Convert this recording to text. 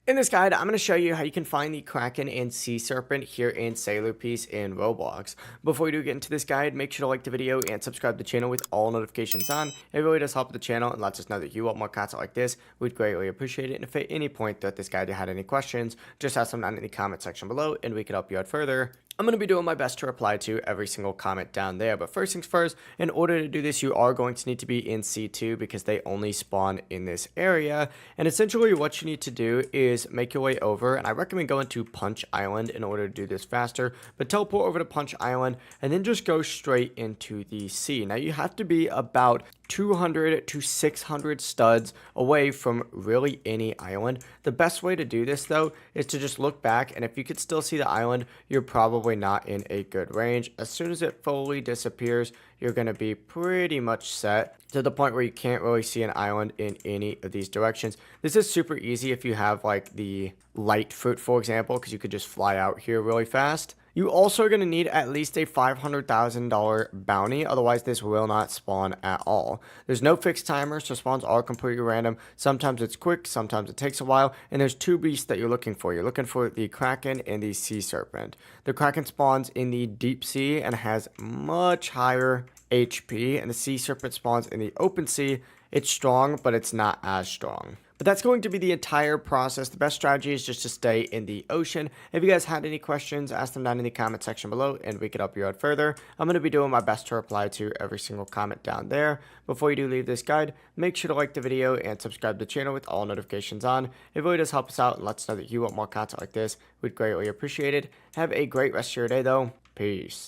In this guide, I'm going to show you how you can find the Kraken and Sea Serpent here in Sailor Piece in Roblox. Before we do get into this guide, make sure to like the video and subscribe to the channel with all notifications on. It really does help the channel and lets us know that you want more content like this. We'd greatly appreciate it. And if at any point throughout this guide you had any questions, just ask them down in the comment section below and we can help you out further. I'm going to be doing my best to reply to every single comment down there. But first things first, in order to do this, you are going to need to be in C2 because they only spawn in this area. And essentially what you need to do is make your way over. And I recommend going to Punch Island in order to do this faster. But teleport over to Punch Island and then just go straight into the sea. Now you have to be about 200 to 600 studs away from really any island. The best way to do this though is to just look back, and if you could still see the island, you're probably not in a good range. As soon as it fully disappears, you're going to be pretty much set to the point where you can't really see an island in any of these directions. This is super easy if you have like the light fruit, for example, because you could just fly out here really fast. You also are going to need at least a $500,000 bounty, otherwise this will not spawn at all. There's no fixed timer, so spawns are completely random. Sometimes it's quick, sometimes it takes a while, and there's two beasts that you're looking for. You're looking for the Kraken and the Sea Serpent. The Kraken spawns in the deep sea and has much higher HP, and the Sea Serpent spawns in the open sea. It's strong, but it's not as strong. But that's going to be the entire process. The best strategy is just to stay in the ocean. If you guys had any questions, ask them down in the comment section below and we could help you out further. I'm going to be doing my best to reply to every single comment down there. Before you do leave this guide, make sure to like the video and subscribe to the channel with all notifications on. It really does help us out and lets us know that you want more content like this. We'd greatly appreciate it. Have a great rest of your day though. Peace.